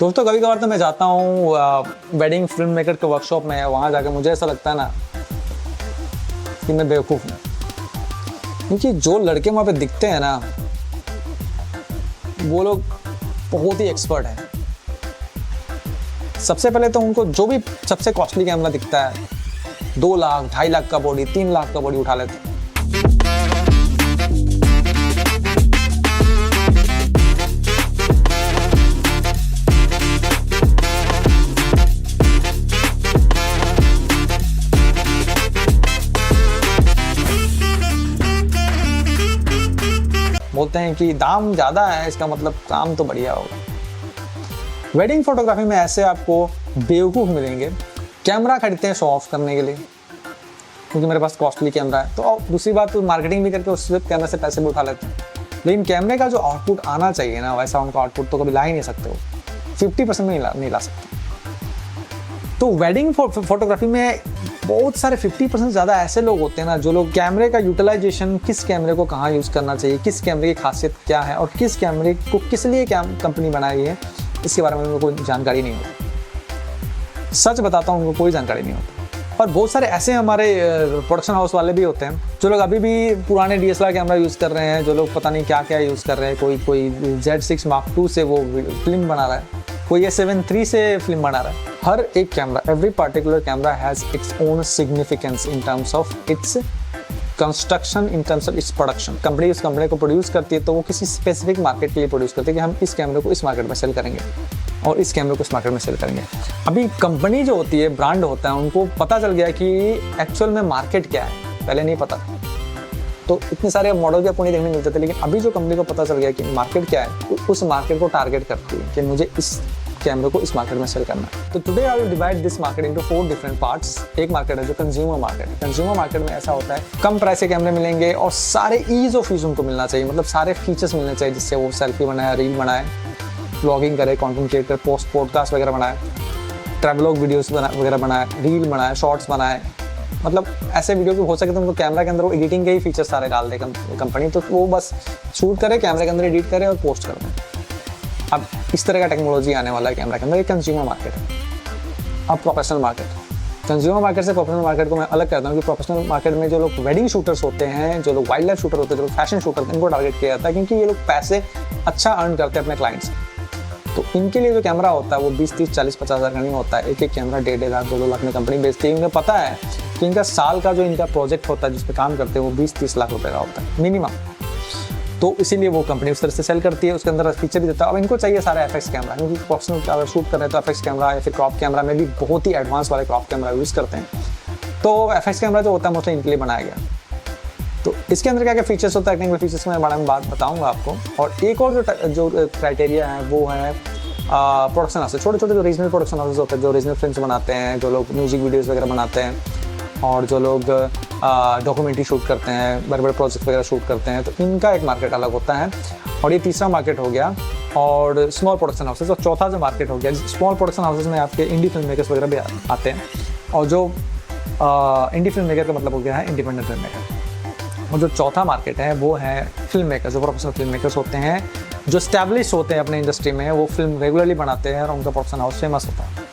दोस्तों कभी कभार तो मैं जाता हूँ वेडिंग फिल्म मेकर के वर्कशॉप में, वहाँ जाकर मुझे ऐसा लगता है ना कि मैं बेवकूफ़ हूँ, क्योंकि जो लड़के वहाँ पे दिखते हैं ना वो लोग बहुत ही एक्सपर्ट हैं। सबसे पहले तो उनको जो भी सबसे कॉस्टली कैमरा दिखता है 2 लाख 2.5 लाख का बॉडी 3 लाख का बॉडी उठा लेते हैं। बोलते हैं कि दाम ज़्यादा है, इसका मतलब काम तो बढ़िया होगा। वेडिंग फोटोग्राफी में ऐसे आपको बेवकूफ़ मिलेंगे, कैमरा खरीदते हैं शो ऑफ करने के लिए क्योंकि मेरे पास कॉस्टली कैमरा है, तो दूसरी बात तो मार्केटिंग भी करके उस कैमरे से पैसे भी उठा लेते हैं। लेकिन कैमरे का जो आउटपुट आना चाहिए ना, वैसा उनका आउटपुट तो कभी ला ही नहीं सकते हो, 50% में नहीं ला सकते। तो वेडिंग फोटोग्राफी में बहुत सारे 50% ज़्यादा ऐसे लोग होते हैं ना, जो लोग कैमरे का यूटिलाइजेशन, किस कैमरे को कहाँ यूज़ करना चाहिए, किस कैमरे की खासियत क्या है और किस कैमरे को किस लिए क्या कंपनी बनाई है, इसके बारे में उनको कोई जानकारी नहीं होती। सच बताता हूँ, उनको कोई जानकारी नहीं होती। और बहुत सारे ऐसे हमारे प्रोडक्शन हाउस वाले भी होते हैं जो लोग अभी भी पुराने DSLR कैमरा यूज़ कर रहे हैं, जो लोग पता नहीं क्या क्या यूज़ कर रहे हैं। कोई Z6 Mark II से वो फिल्म बना रहा है, कोई A7 III से फिल्म बना रहा है। हर एक camera, every particular camera has its own significance in terms of its construction, in terms of its production. Company उस कैमरे को प्रोड्यूस करती है तो वो किसी स्पेसिफिक मार्केट के लिए प्रोड्यूस करती है कि हम इस कैमरे को इस मार्केट में सेल करेंगे और इस कैमरे को इस मार्केट में सेल करेंगे। अभी कंपनी जो होती है, ब्रांड होता है, उनको पता चल गया कि एक्चुअल में मार्केट क्या है, पहले नहीं पता। तो इतने सारे मॉडल भी आपको नहीं देखने मिलते थे, लेकिन अभी जो कंपनी को पता चल गया कि मार्केट क्या है, तो उस मार्केट को टारगेट करती है कि मुझे इस कैमरे को इस मार्केट में सेल करना है। तो today I will divide this market into 4 different parts. एक मार्केट है जो कंज्यूमर मार्केट है। कंज्यूमर मार्केट में ऐसा होता है कम प्राइस के कैमरे मिलेंगे और सारे ईज ऑफ यूज उनको मिलना चाहिए, मतलब सारे फीचर्स मिलने चाहिए जिससे वो सेल्फी बनाए, रील बनाए, व्लॉगिंग करे, कंटेंट क्रिएट करे, पॉडकास्ट वगैरह बनाए, ट्रैवलॉग वीडियोस वगैरह बनाए, रील बनाए, शॉर्ट्स बनाए। मतलब ऐसे वीडियो की हो सके तो उनको कैमरा के अंदर वो एडिटिंग के ही फीचर्स सारे डाल दे कंपनी, तो वो बस शूट करे, कैमरे के अंदर एडिट करे और पोस्ट कर दें। अब इस तरह का टेक्नोलॉजी आने वाला है कैमरा के अंदर। ये कंज्यूमर मार्केट है। अब प्रोफेशनल मार्केट, कंज्यूमर मार्केट से प्रोफेशनल मार्केट को मैं अलग करता हूँ कि प्रोफेशनल मार्केट में जो लोग वेडिंग शूटर्स होते हैं, जो लोग वाइल्ड लाइफ शूटर होते हैं, जो लोग फैशन शूटर होते हैं, इनको टारगेट किया जाता है क्योंकि ये लोग पैसे अच्छा अर्न करते हैं अपने क्लाइंट्स से। तो इनके लिए जो कैमरा होता है वो 20, 30, 40, 50 हज़ार का नहीं होता है। एक कैमरा 1.5 लाख 2 लाख में कंपनी बेचती है। उन्हें पता है कि इनका साल का जो इनका प्रोजेक्ट होता है जिस पे काम करते हैं वो 20-30 लाख रुपए का होता है मिनिमम। तो इसीलिए वो कंपनी उस तरह से सेल करती है, उसके अंदर फीचर भी देता है। अब इनको चाहिए सारा FX कैमरा, क्योंकि प्रोफेशनल अगर शूट कर रहे हैं तो FX कैमरा या फिर क्रॉप कैमरा में भी बहुत ही एडवांस वाले क्रॉप कैमरा यूज़ करते हैं। तो FX कैमरा जो होता है मोस्टली इनके लिए बनाया गया। तो इसके अंदर क्या क्या फीचर्स होता है, टेक्निकल फीचर्स के बारे में बात बताऊंगा आपको। और एक और जो क्राइटेरिया है वो है प्रोडक्शन हाउस। छोटे छोटे जो रीजनल प्रोडक्शन हाउसेज होते हैं, जो रीजनल फिल्म्स बनाते हैं, जो लोग म्यूजिक वीडियोज़ वगैरह बनाते हैं और जो लोग डॉक्यूमेंट्री शूट करते हैं, बड़े बड़े प्रोजेक्ट वगैरह शूट करते हैं, तो इनका एक मार्केट अलग होता है। और ये तीसरा मार्केट हो गया। और स्मॉल प्रोडक्शन हाउसेज, और चौथा जो मार्केट हो गया, स्मॉल प्रोडक्शन हाउसेज में आपके इंडी फिल्म मेकर्स वगैरह भी आते हैं। और जो इंडी फिल्म मेकर का मतलब हो गया है इंडिपेंडेंट फिल्म मेकर। और जो चौथा मार्केट है वो है फिल्म मेकर, जो प्रोफेशनल फिल्म मेकर्स होते हैं, जो स्टैब्लिश होते हैं अपने इंडस्ट्री में, वो फिल्म रेगुलरली बनाते हैं और उनका प्रोडक्शन हाउस फेमस होता है।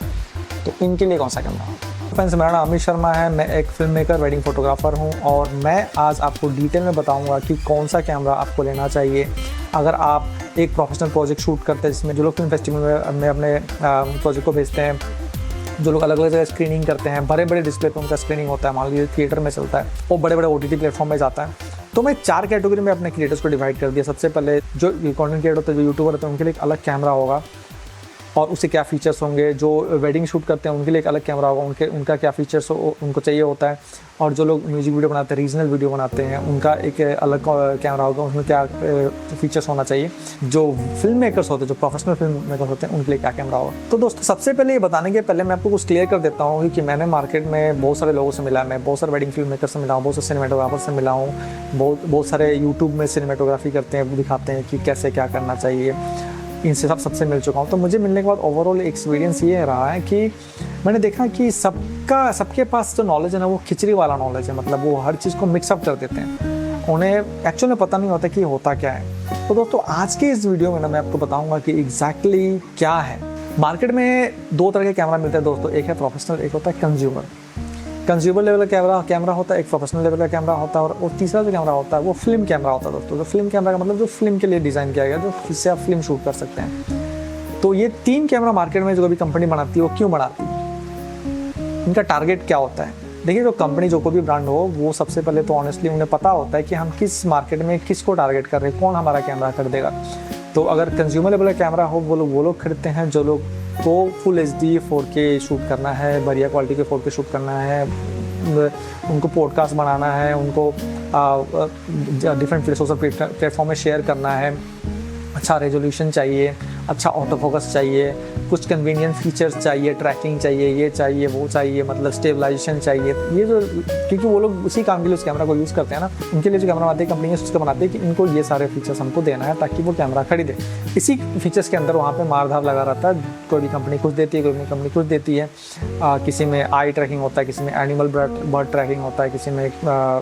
तो इनके लिए कौन सा कैमरा है? फ्रेंड्स, मेरा नाम अमित शर्मा है। मैं एक फिल्म मेकर, वेडिंग फोटोग्राफर हूं और मैं आज आपको डिटेल में बताऊंगा कि कौन सा कैमरा आपको लेना चाहिए अगर आप एक प्रोफेशनल प्रोजेक्ट शूट करते हैं, जिसमें जो लोग फिल्म फेस्टिवल में अपने प्रोजेक्ट को भेजते हैं, जो लोग अलग अलग जगह स्क्रीनिंग करते हैं, बड़े बड़े डिस्प्ले पर उनका स्क्रीनिंग होता है, मान लीजिए थिएटर में चलता है, वो बड़े बड़े OTT प्लेटफॉर्म में जाता है। तो मैं 4 कैटेगरी में अपने क्रिएटर्स को डिवाइड कर दिया। सबसे पहले जो कंटेंट क्रिएटर होते हैं, जो यूट्यूबर होते हैं, उनके लिए एक अलग कैमरा होगा और उससे क्या फ़ीचर्स होंगे। जो वेडिंग शूट करते हैं उनके लिए एक अलग कैमरा होगा, उनका क्या फ़ीचर्स उनको चाहिए होता है। और जो लोग म्यूजिक वीडियो बनाते हैं, रीजनल वीडियो बनाते हैं, उनका एक अलग कैमरा होगा, उसमें क्या फ़ीचर्स होना चाहिए। जो फिल्म मेकर्स होते हैं, जो प्रोफेशनल फिल्म मेकर्स होते हैं, उनके लिए क्या कैमरा होगा। तो दोस्तों, सबसे पहले ये बताने के पहले मैं आपको कुछ क्लियर कर देता हूँ कि मैंने मार्केट में बहुत सारे लोगों से मिला, मैं बहुत सारे वेडिंग फिल्म मेकर से मिला हूँ, बहुत सारे सिनेमेटोग्राफर से मिला हूँ, बहुत सारे यूट्यूब में सिनेमेटोग्राफी करते हैं, दिखाते हैं कि कैसे क्या करना चाहिए। इनसे सबसे मिल चुका हूँ। तो मुझे मिलने के बाद ओवरऑल एक्सपीरियंस ये रहा है कि मैंने देखा कि सबके पास जो नॉलेज है ना, वो खिचड़ी वाला नॉलेज है। मतलब वो हर चीज़ को मिक्सअप कर देते हैं, उन्हें एक्चुअल में पता नहीं होता कि होता क्या है। तो दोस्तों, आज के इस वीडियो में ना मैं आपको बताऊंगा कि एग्जैक्टली क्या है मार्केट में दो तरह के कैमरा मिलते हैं दोस्तों, एक है प्रोफेशनल, एक होता है कंज्यूमर। कंज्यूमर लेवल का कैमरा होता है, एक प्रोफेशनल लेवल का कैमरा होता है, और तीसरा जो कैमरा होता है वो फिल्म कैमरा होता है दोस्तों। जो फिल्म कैमरा का मतलब जो फिल्म के लिए डिज़ाइन किया गया, जो जिससे आप फिल्म शूट कर सकते हैं। तो ये 3 कैमरा मार्केट में जो कभी कंपनी बनाती है वो क्यों बनाती है, इनका टारगेट क्या होता है? देखिए, जो कंपनी जो कोई भी ब्रांड हो, वो सबसे पहले तो ऑनेस्टली उन्हें पता होता है कि हम किस मार्केट में किसको टारगेट कर रहे हैं, कौन हमारा कैमरा खरीदेगा। तो अगर कंज्यूमर लेवल का कैमरा हो, वो लोग खरीदते हैं जो लोग को फुल HD 4K शूट करना है, बढ़िया क्वालिटी के 4K शूट करना है, उनको पॉडकास्ट बनाना है, उनको डिफरेंट सोशल प्लेटफॉर्म में शेयर करना है, अच्छा रेजोल्यूशन चाहिए, अच्छा ऑटो फोकस चाहिए, कुछ कन्वीनियंट फीचर्स चाहिए, ट्रैकिंग चाहिए, ये चाहिए, वो चाहिए, मतलब स्टेबलाइजेशन चाहिए। ये जो, क्योंकि वो लोग उसी काम के लिए उस कैमरा को यूज़ करते हैं ना, उनके लिए जो कैमरा बनाती है कंपनी उसका बनाती है कि इनको ये सारे फीचर्स हमको देना है ताकि वो कैमरा खरीदे। इसी फीचर्स के अंदर वहाँ पे मारधार लगा रहता है, कोई भी कंपनी कुछ देती है, कोई भी कंपनी कुछ देती है। किसी में आई ट्रैकिंग होता है, किसी में एनिमल बर्ड ट्रैकिंग होता है, किसी में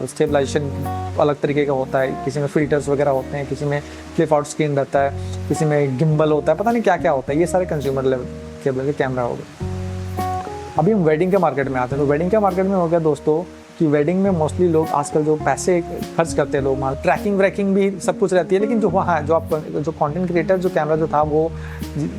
स्टेबलाइजेशन अलग तरीके का होता है, किसी में फिल्टर्स वगैरह होते हैं, किसी में फ्लिप आउट स्क्रीन रहता है, किसी में गिम्बल होता है, पता नहीं क्या क्या होता है। ये सारे कंज्यूमर लेवल के कैमरा हो गए। अभी हम वेडिंग के मार्केट में आते हैं। तो वेडिंग के मार्केट में हो गया दोस्तों कि वेडिंग में मोस्टली लोग आजकल जो पैसे खर्च करते हैं लोग, ट्रैकिंग व्रैकिंग भी सब कुछ रहती है, लेकिन जो वहाँ जो आप जो कंटेंट क्रिएटर जो कैमरा जो था वो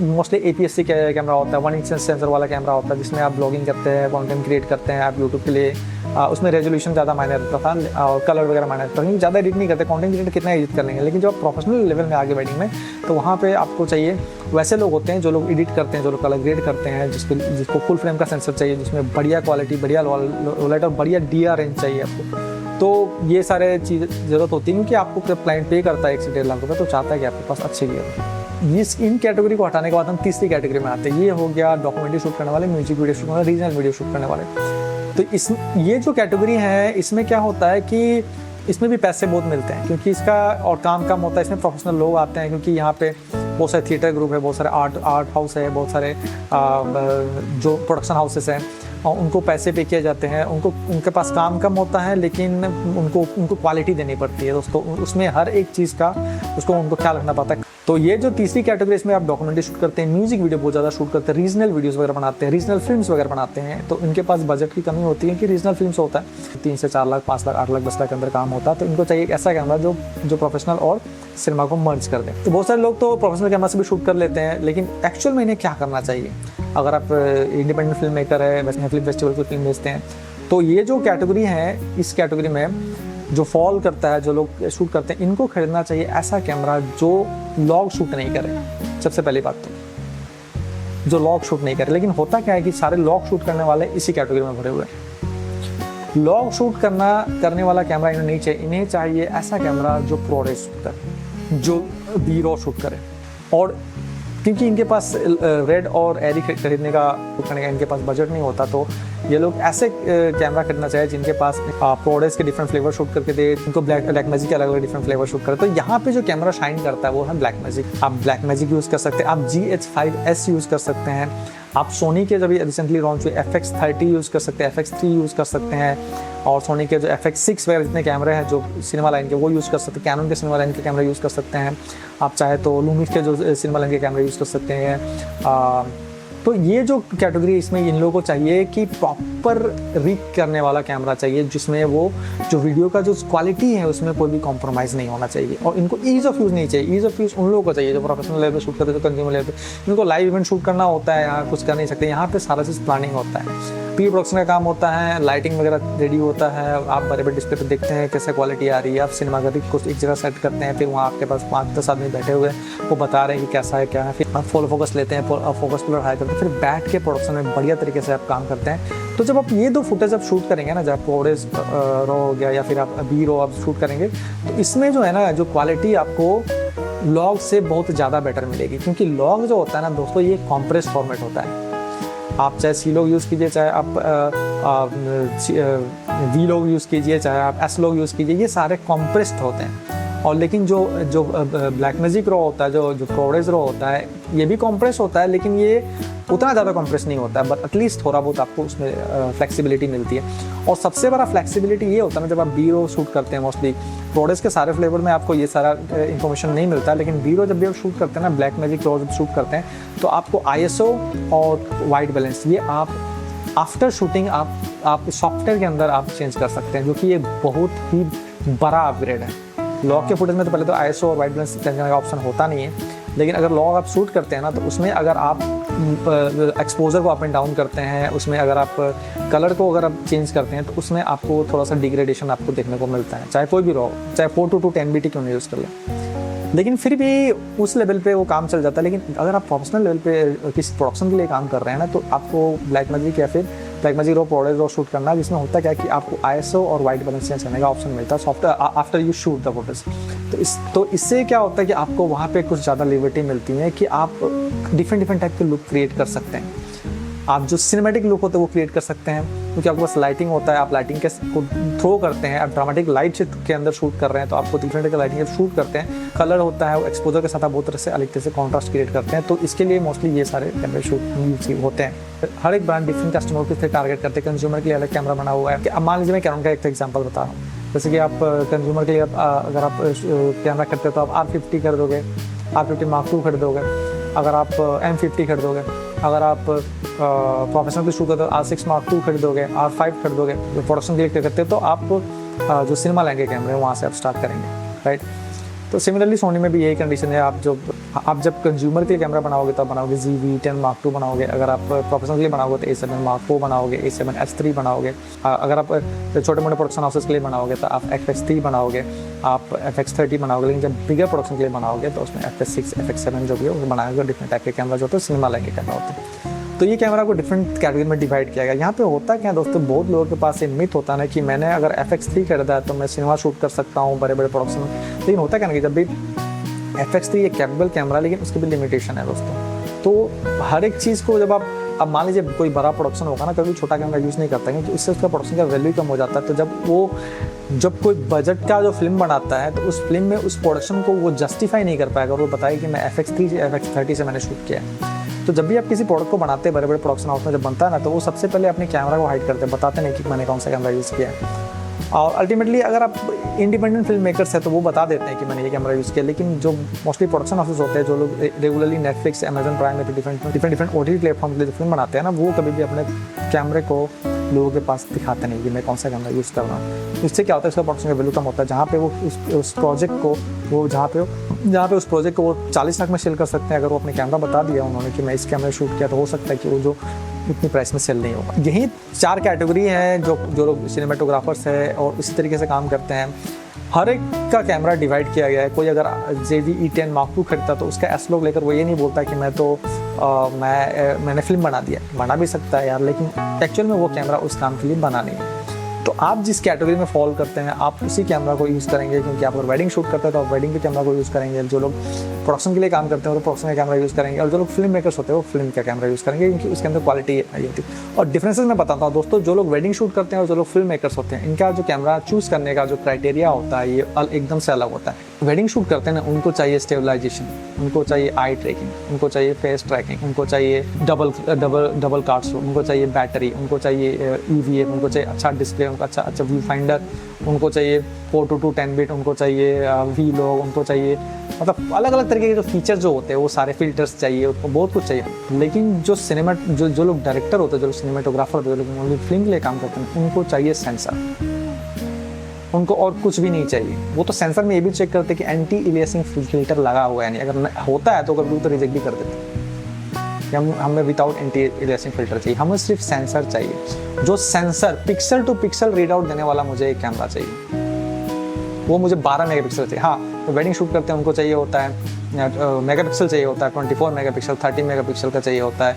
मोस्टली APS-C कैमरा होता है, 1 इंच सेंसर वाला कैमरा होता है, जिसमें आप ब्लॉगिंग करते हैं, कंटेंट क्रिएट करते हैं आप यूट्यूब के लिए। उसमें रेजोल्यूशन ज़्यादा मायने रखता था और कलर वगैरह मायने रखता था, ज़्यादा एडिट नहीं करते, कंटेंट क्रिएटर कितना एडिट कर लेंगे। लेकिन जो आप प्रोफेशनल लेवल में आगे वेडिंग में, तो वहाँ पे आपको चाहिए वैसे लोग होते हैं जो लोग एडिट करते हैं, जो लोग कलर ग्रेड करते हैं, जिसको फुल फ्रेम का सेंसर चाहिए, जिसमें बढ़िया क्वालिटी, बढ़िया लाइट और बढ़िया DR रेंज चाहिए आपको। तो ये सारे चीज़ ज़रूरत होती है, क्योंकि आपको जब क्लाइंट पे करता है 1 से 1.5 लाख रुपये, तो चाहता है कि आपके पास अच्छे गियर। इन कैटेगरी को हटाने के बाद हम तीसरी कैटेगरी में आते हैं। ये हो गया डॉक्यूमेंट्री शूट करने वाले, म्यूजिक वीडियो शूट करने वाले, रीजनल वीडियो शूट करने वाले। तो ये जो कैटेगरी है, इसमें क्या होता है कि इसमें भी पैसे बहुत मिलते हैं, क्योंकि इसका और काम कम होता है। इसमें प्रोफेशनल लोग आते हैं, क्योंकि यहाँ पे बहुत सारे थिएटर ग्रुप है, बहुत सारे आर्ट हाउस है, बहुत सारे जो प्रोडक्शन हाउसेस हैं, और उनको पैसे पे किए जाते हैं। उनके पास काम कम होता है, लेकिन उनको क्वालिटी देनी पड़ती है दोस्तों। उसमें हर एक चीज़ का उनको ख्याल रखना पड़ता है। तो ये जो तीसरी कैटेगरी, इसमें आप डॉक्यूमेंट्री शूट करते हैं, म्यूजिक वीडियो बहुत ज़्यादा शूट करते हैं, रीजनल वीडियोस वगैरह बनाते हैं, रीजनल फिल्म्स वगैरह बनाते हैं। तो इनके पास बजट की कमी होती है कि रीजनल फिल्म्स होता है 3 से 4 लाख, 5 लाख, 8 लाख, 10 लाख के अंदर काम होता है। तो इनको चाहिए एक ऐसा कैमरा जो प्रोफेशनल और सिनेमा को मर्ज कर दे। तो बहुत सारे लोग तो प्रोफेशनल कैमरा से भी शूट कर लेते हैं, लेकिन एक्चुअल में इन्हें क्या करना चाहिए? अगर आप इंडिपेंडेंट फिल्म मेकर है, वैसे फिल्म फेस्टिवल को फिल्म भेजते हैं, तो ये जो कैटेगरी है, इस कैटेगरी में जो फॉल करता है, जो लोग शूट करते हैं, इनको खरीदना चाहिए ऐसा कैमरा जो लॉग शूट नहीं करे। सबसे पहली बात तो जो लॉग शूट नहीं करे। लेकिन होता क्या है कि सारे लॉग शूट करने वाले इसी कैटेगरी में भरे हुए हैं। लॉग शूट करने वाला कैमरा इन्हें नहीं चाहिए। इन्हें चाहिए ऐसा कैमरा जो प्रोरेस शूट करे, जो B-RAW शूट करे। और क्योंकि इनके पास रेड और एरी खरीदने का इनके पास बजट नहीं होता, तो ये लोग ऐसे कैमरा खरीदना चाहिए जिनके पास प्रोडेस के डिफरेंट फ्लेवर शूट करके दे, इनको ब्लैकमैजिक के अलग अलग डिफरेंट फ्लेवर शूट करे। तो यहाँ पे जो कैमरा शाइन करता है वो है ब्लैकमैजिक। आप ब्लैकमैजिक यूज़ कर सकते हैं, आप GH5S यूज़ कर सकते हैं, आप सोनी के जब रिसेंटली लॉन्च हुए FX30 यूज़ कर सकते हैं, FX3 यूज़ कर सकते हैं, और सोनी के जो FX6 वगैरह जितने कैमरे हैं जो सिनेमा लाइन के, वो यूज़ कर सकते हैं। कैनन के सिनेमा लाइन के कैमरे यूज़ कर सकते हैं। आप चाहे तो लूमिक के जो सिनेमा लाइन के कैमरे यूज़ कर सकते हैं। तो ये जो कैटेगरी, इसमें इन लोगों को चाहिए कि प्रॉपर रिक करने वाला कैमरा चाहिए, जिसमें वो जो वीडियो का जो क्वालिटी है उसमें कोई भी कॉम्प्रोमाइज़ नहीं होना चाहिए। और इनको ईज़ ऑफ यूज़ नहीं चाहिए। ईज़ ऑफ यूज़ उन लोगों को चाहिए जो प्रोफेशनल लेवल पे शूट करते हैं, जो कंज्यूमर लेवल पे। इनको लाइव इवेंट शूट करना होता है, यहाँ कुछ कर नहीं सकते। यहाँ पे सारा चीज़ प्लानिंग होता है, प्री प्रोडक्शन का काम होता है, लाइटिंग वगैरह रेडी होता है, आप बड़े बड़े डिस्प्ले पे देखते हैं कैसे क्वालिटी आ रही है। आप सिनेमाघर को एक जगह सेट करते हैं, फिर वहाँ आपके पास 5-10 आदमी बैठे हुए हैं, वो बता रहे हैं कि कैसा है क्या है। फिर आप फुल फोकस लेते हैं, फोकस पूरा हाई करते हैं, फिर बैठ के प्रोडक्शन में बढ़िया तरीके से आप काम करते हैं। तो जब आप ये 2 फुटेज आप शूट करेंगे ना, जब प्रोरेस रॉ हो गया या फिर आप B-RAW आप शूट करेंगे, तो इसमें जो है ना, जो क्वालिटी आपको लॉग से बहुत ज़्यादा बेटर मिलेगी। क्योंकि लॉग जो होता है ना दोस्तों, ये कॉम्प्रेस फॉर्मेट होता है। आप चाहे C-Log यूज़ कीजिए, चाहे आप V-Log यूज़ कीजिए, चाहे आप S-Log यूज़ कीजिए, ये सारे कॉम्प्रेस्ड होते हैं। और लेकिन जो जो Blackmagic RAW होता है, जो ProRes RAW होता है, ये भी कॉम्प्रेस होता है, लेकिन ये उतना ज़्यादा कॉम्प्रेस नहीं होता है, बट एटलीस्ट थोड़ा बहुत आपको उसमें फ्लेक्सिबिलिटी मिलती है। और सबसे बड़ा फ्लेक्सिबिलिटी ये होता है ना, जब आप B-RAW शूट करते हैं, मोस्टली ProRes के सारे फ्लेवर में आपको ये सारा इन्फॉर्मेशन नहीं मिलता है, लेकिन B-RAW जब भी आप शूट करते हैं ना, Blackmagic RAW जब शूट करते हैं, तो आपको ISO और वाइट बैलेंस ये आप आफ्टर शूटिंग आप सॉफ्टवेयर के अंदर आप चेंज कर सकते हैं, जो कि ये बहुत ही बड़ा अपग्रेड है। लॉग के फुटेज में तो पहले तो ISO और वाइट बैलेंस चेंज करने का ऑप्शन होता नहीं है, लेकिन अगर लॉग आप शूट करते हैं ना, तो उसमें अगर आप एक्सपोजर को अप एंड डाउन करते हैं, उसमें अगर आप कलर को अगर आप चेंज करते हैं, तो उसमें आपको थोड़ा सा डिग्रेडेशन आपको देखने को मिलता है, चाहे कोई भी रॉ, चाहे 422 10BT क्यों नहीं यूज़ कर लें, लेकिन फिर भी उस लेवल पे वो काम चल जाता है। लेकिन अगर आप प्रोफेशनल लेवल पे किसी प्रोडक्शन के लिए काम कर रहे हैं ना, तो आपको Blackmagic या फिर Blackmagic RAW, ProRes RAW shoot करना है, जिसमें होता क्या है कि आपको ISO और वाइट बैलेंस चेंज करने का ऑप्शन मिलता है software after you shoot the photos. तो इससे क्या होता है कि आपको वहाँ पे कुछ ज़्यादा लिबर्टी मिलती है कि आप डिफरेंट टाइप के लुक क्रिएट कर सकते हैं। आप जो सिनेमैटिक लुक होता है वो क्रिएट कर सकते हैं, क्योंकि आपके पास लाइटिंग होता है, आप लाइटिंग के को थ्रो करते हैं, आप ड्रामेटिक लाइट के अंदर शूट कर रहे हैं, तो आपको डिफरेंट टाइप की लाइटिंग शूट करते हैं। कलर होता है, वो एक्सपोजर के साथ आप बहुत तरह से अलग तरह से कॉन्ट्रास्ट क्रिएट करते हैं, तो इसके लिए मोस्टली ये सारे कैमरे शूट होते हैं। हर एक ब्रांड डिफरेंट कस्टमर को किस टारगेट करते हैं। कंज्यूमर के लिए अलग कैमरा बना हुआ है। अब मान लीजिए मैं कैनन का एक एग्जाम्पल बता रहा हूँ, जैसे कि आप कंज्यूमर के लिए अगर आप कैमरा खरीदते हो तो आप R50 खरीदोगे, R50 Mark II खरीदोगे, अगर आप M50 खरीदोगे, अगर आप प्रोफेशनल की शूट करते हो R6 Mark II खरीदोगे, R5 खरीदोगे। जो प्रोडक्शन के लिए करते हो तो आप जो सिनेमा लेंगे कैमरे वहाँ से आप स्टार्ट करेंगे, राइट। तो सिमिलरली सोनी में भी यही कंडीशन है। आप जब कंज्यूमर के लिए कैमरा बनाओगे तो बनाओगे ZV-10 Mark II बनाओगे, अगर आप प्रोफेशनल के लिए बनाओगे तो A7 Mark IV बनाओगे, A7S3 बनाओगे, अगर आप छोटे मोटे प्रोडक्शन हाउसेस के लिए बनाओगे तो आप FX3 बनाओगे, आप FX30 बनाओगे। लेकिन जब बिगर प्रोडक्शन के लिए बनाओगे तो उसमें FX6 FX7 जो भी है वो बनाएगा। डिफरेंट टाइप के कैमरा जो होते हैं सिनेमा लेंगे कैमरा होते हैं। तो ये कैमरा को डिफरेंट कैटेगरी में डिवाइड किया गया। यहाँ पे होता क्या है दोस्तों, बहुत लोगों के पास ये मिथ होता है ना कि मैंने अगर FX3 खरीदा है तो मैं सिनेमा शूट कर सकता हूँ बड़े बड़े प्रोडक्शन में। लेकिन होता क्या ना कि जब भी FX3 एक कैपेबल कैमरा, लेकिन उसकी भी लिमिटेशन है दोस्तों। तो हर एक चीज़ को जब अब मान लीजिए कोई बड़ा प्रोडक्शन होगा ना, कभी छोटा कैमरा यूज़ नहीं करता है, क्योंकि इससे उसका प्रोडक्शन का वैल्यू कम हो जाता है। तो जब कोई बजट का जो फिल्म बनाता है तो उस फिल्म में उस प्रोडक्शन को वो जस्टिफाई नहीं कर पाएगा और वो बताए कि मैं FX3 से FX30 से मैंने शूट किया है। तो जब भी आप किसी प्रोडक्ट को बनाते हैं, बड़े बड़े प्रोडक्शन हाउस में जब बनता है ना, तो वो सबसे पहले अपने कैमरा को हाइड करते हैं, बताते नहीं कि मैंने कौन सा कैमरा यूज़ किया है। और अल्टीमेटली अगर आप इंडिपेंडेंट फिल्म मेकर्स हैं तो वो बता देते हैं कि मैंने ये कैमरा यूज़ किया। लेकिन जो मोस्टली प्रोडक्शन हाउसेस होते हैं, जो लोग रेगुलरली Netflix, Amazon Prime में डिफरेंट OTT प्लेटफॉर्म के लिए प्रोडक्शन बनाते हैं ना, वो कभी भी अपने कैमरे को लोगों के पास दिखाते नहीं कि मैं कौन सा कैमरा यूज़ कर रहा हूँ। इससे क्या होता है, उसका प्रोडक्शन का वैल्यू कम होता है। जहाँ पे वो उस प्रोजेक्ट को उस प्रोजेक्ट को वो 40 लाख में सेल कर सकते हैं। अगर वो अपने कैमरा बता दिया उन्होंने कि मैं इस कैमरे शूट किया, तो हो सकता है कि वो जो इतनी प्राइस में सेल नहीं होगा। यही 4 कैटेगरी हैं जो लोग सिनेमेटोग्राफर्स हैं और इसी तरीके से काम करते हैं। हर एक का कैमरा डिवाइड किया गया है। कोई अगर ZV-E10 Mark II खरीदता तो उसका S-Log लेकर वो ये नहीं बोलता कि मैंने फिल्म बना दिया। बना भी सकता है यार, लेकिन एक्चुअल में वो कैमरा उस काम के लिए बना नहीं है। तो आप जिस कैटेगरी में फॉल करते हैं आप उसी कैमरा को यूज़ करेंगे, क्योंकि आप अगर वेडिंग शूट करते हैं तो आप वेडिंग के कैमरा को यूज़ करेंगे। जो लोग प्रोडक्शन के लिए काम करते हैं तो प्रोडक्शन का कैमरा यूज़ करेंगे, और जो लोग फिल्म मेकर्स होते हैं वो फिल्म का कैमरा यूज़ करेंगे, क्योंकि उसके अंदर क्वालिटी आई होती है। और डिफरेंसेस मैं बताता हूँ दोस्तों, जो लोग वेडिंग शूट करते हैं और जो लोग फिल्म मेकर्स होते हैं, इनका जो कैमरा चूज़ करने का जो क्राइटेरिया होता है ये एकदम से अलग होता है। वेडिंग शूट करते हैं ना, उनको चाहिए स्टेबलाइजेशन, उनको चाहिए आई ट्रैकिंग, उनको चाहिए फेस ट्रैकिंग, उनको चाहिए डबल कार्ड्स, उनको चाहिए बैटरी, उनको चाहिए EVF, उनको चाहिए अच्छा डिस्प्ले, उनको अच्छा व्यू फाइंडर, उनको चाहिए 4:2 10-bit, उनको चाहिए V-Log, उनको चाहिए मतलब अलग अलग तरीके के जो फीचर जो होते हैं वो सारे फिल्टर्स चाहिए, उनको बहुत कुछ चाहिए। लेकिन जो लोग डायरेक्टर होते हैं, जो सिनेमेटोग्राफर होते हैं, जो लोग फिल्म के लिए काम करते हैं, उनको चाहिए सेंसर, उनको और कुछ भी नहीं चाहिए। वो तो सेंसर में ये भी चेक करते कि एंटी इलियासिंग फिल्टर लगा हुआ है नहीं, अगर होता है तो कभी तो रिजेक्ट भी कर देते हैं। हमें विदाउट एंटी इलियासिंग फिल्टर चाहिए, हमें सिर्फ सेंसर चाहिए। जो sensor pixel to pixel read out देने वाला मुझे एक कैमरा चाहिए, वो मुझे 12 मेगापिक्सल चाहिए। हाँ, तो वेडिंग शूट करते हैं उनको चाहिए होता है मेगापिक्सल चाहिए होता है, 24 मेगापिक्सल 30 मेगापिक्सल का चाहिए होता है।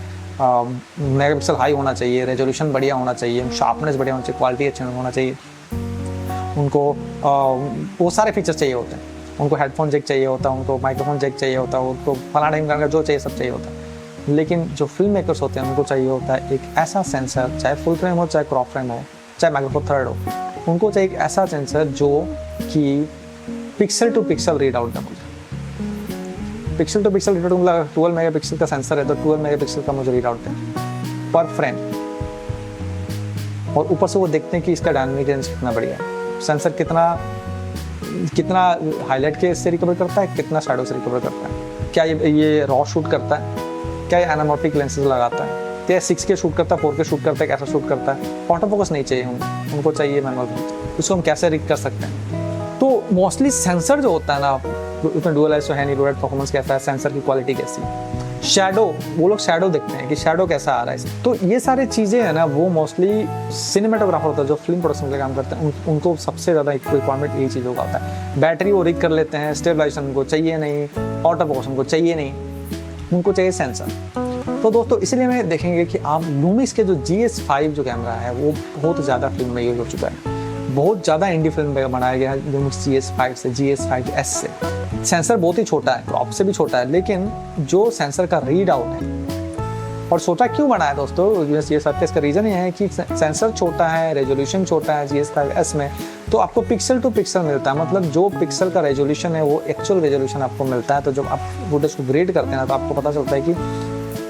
मेगापिक्सल हाई होना चाहिए, रेजोल्यूशन बढ़िया होना चाहिए, शार्पनेस बढ़िया होना चाहिए, क्वालिटी अच्छा होना चाहिए। उनको वो सारे फीचर्स चाहिए होते हैं। उनको हेडफोन जैक चाहिए होता है, उनको माइक्रोफोन जैक चाहिए होता है, उनको फलाना टाइम का जो चाहिए सब चाहिए होता है। लेकिन जो फिल्म मेकर्स होते हैं उनको चाहिए होता है एक ऐसा सेंसर, चाहे फुल फ्रेम हो, चाहे क्रॉप फ्रेम हो, चाहे माइक्रो फोर थर्ड हो, उनको चाहिए एक ऐसा सेंसर जो कि pixel to pixel read out है मुझे। Pixel to pixel read out मतलब 12 मेगापिक्सल का सेंसर है तो 12 मेगापिक्सल का मुझे रीड आउट है पर फ्रेम। और ऊपर से वो देखते हैं कि इसका डायनामिक रेंज कितना बढ़िया है, सेंसर कितना हाईलाइट के इससे रिकवर करता है, कितना शैडो से रिकवर करता है, क्या ये रॉ शूट करता है, क्या ये एनामॉर्फिक लेंसेज लगाता है, क्या 6K शूट करता है, 4K शूट करता है, कैसा शूट करता है। ऑटो फोकस नहीं चाहिए उनको चाहिए मैनुअल, उसको हम कैसे रिग कर सकते हैं। तो मोस्टली सेंसर जो होता है ना, उसमें डुअल आईएसओ है नहीं, लो लाइट परफॉर्मेंस कैसा है, सेंसर की क्वालिटी कैसी है, शैडो, वो लोग शैडो देखते हैं कि शैडो कैसा आ रहा है। तो ये सारी चीज़ें हैं ना, वो मोस्टली सिनेमेटोग्राफर होता है जो फिल्म प्रोडक्शन के काम करते हैं, उनको सबसे ज़्यादा रिक्वायरमेंट यही चीज़ों का होता है। बैटरी वो रिग कर लेते हैं, स्टेबलाइजेशन उनको चाहिए नहीं, ऑटो फोकस उनको चाहिए नहीं, उनको चाहिए सेंसर। तो दोस्तों इसलिए मैं देखेंगे कि आप लूमिक्स के जो GS5 जो कैमरा है वो बहुत ज़्यादा फिल्म में यूज हो चुका है, बहुत ज़्यादा इंडी फिल्म में बनाया गया है लूमिक्स GS5 से, GS5S से। सेंसर बहुत ही छोटा है, क्रॉप से भी छोटा है, लेकिन जो सेंसर का रीड आउट है, और छोटा क्यों बनाया दोस्तों GS5 इसका रीज़न ये है कि सेंसर छोटा है, रेजोल्यूशन छोटा है GS5S में, तो आपको पिक्सल टू पिक्सल मिलता है, मतलब जो पिक्सल का रेजोल्यूशन है वो एक्चुअल रेजोल्यूशन आपको मिलता है। तो जब आप फुटेज को ग्रेड करते हैं ना तो आपको पता चलता है कि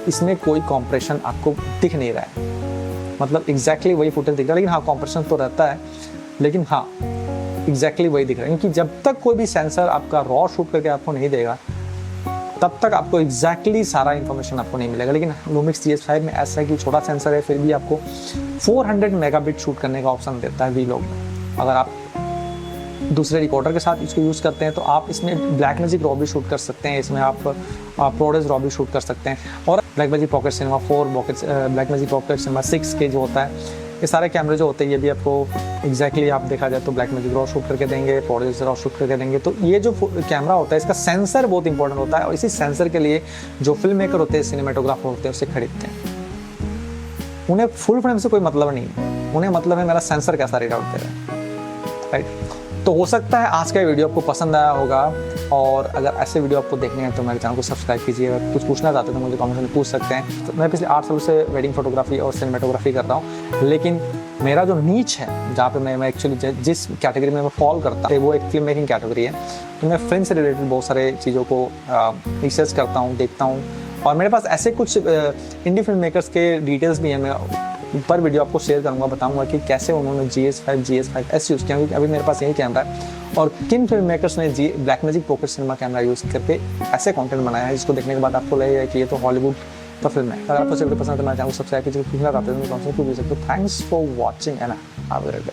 इसमें कोई कॉम्प्रेशन आपको दिख नहीं रहा है, मतलब एग्जैक्टली वही फुटेज दिख रहा है, लेकिन हाँ कॉम्प्रेशन तो रहता है, लेकिन हाँ एग्जैक्टली वही दिख रहा है। क्योंकि जब तक कोई भी सेंसर आपका रॉ शूट करके आपको नहीं देगा तब तक आपको एग्जैक्टली सारा इन्फॉर्मेशन आपको नहीं मिलेगा। लेकिन लूमिक्स GS5 में ऐसा है कि छोटा सेंसर है, फिर भी आपको 400 मेगाबिट शूट करने का ऑप्शन देता है वीलॉग में। अगर आप दूसरे रिकॉर्डर के साथ इसको यूज़ करते हैं तो आप इसमें ब्लैकमैजिक रॉ भी शूट कर सकते हैं, इसमें आप प्रोडेस रॉ भी शूट कर सकते हैं। और Blackmagic pocket cinema 4, Blackmagic pocket cinema 6K जो होता है, ये सारे कैमरे जो होते हैं ये भी आपको एग्जैक्टली आप देखा जाए तो ब्लैकमैजिक रॉ शूट करके देंगे, प्रोडेस रॉ शूट करके देंगे। तो ये जो कैमरा होता है इसका सेंसर बहुत इंपॉर्टेंट होता है, और इसी सेंसर के लिए जो फिल्म मेकर होते हैं, सिनेमेटोग्राफर होते हैं, उसे खरीदते हैं। उन्हें फुल फ्रेम से कोई मतलब नहीं है, उन्हें मतलब है मेरा सेंसर कैसा रीड आउट दे रहा है, राइट। तो हो सकता है आज का वीडियो आपको पसंद आया होगा, और अगर ऐसे वीडियो आपको देखने हैं तो मेरे चैनल को सब्सक्राइब कीजिए। अगर कुछ पूछना चाहते हैं तो मुझे कमेंट में पूछ सकते हैं। तो मैं पिछले 8 सालों से वेडिंग फोटोग्राफी और सिनेमेटोग्राफी कर रहा हूँ, लेकिन मेरा जो नीच है जहाँ पे मैं एक्चुअली जिस कैटेगरी में मैं फॉल करता हूँ वो एक फिल्म मेकिंग कैटेगरी है। तो मैं फिल्म से रिलेटेड बहुत सारे चीज़ों को रिसर्च करता हूँ, देखता हूँ, और मेरे पास ऐसे कुछ इंडी फिल्म मेकर्स के डिटेल्स भी हैं। मैं पर वीडियो आपको शेयर करूंगा, बताऊंगा कि कैसे उन्होंने GS5S यूज़ किया, क्योंकि अभी मेरे पास यही कैमरा है, और किन फिल्म मेकर्स ने ब्लैकमैजिक पॉकेट सिनेमा कैमरा यूज़ करके ऐसे कंटेंट बनाया है जिसको देखने के बाद आपको लगेगा कि ये तो हॉलीवुड का फिल्म है। अगर आपको वीडियो पसंद है तो मैं चैनल सब्सक्राइब कीजिए, पूछना चाहते हैं तो thanks for watching and have a great day.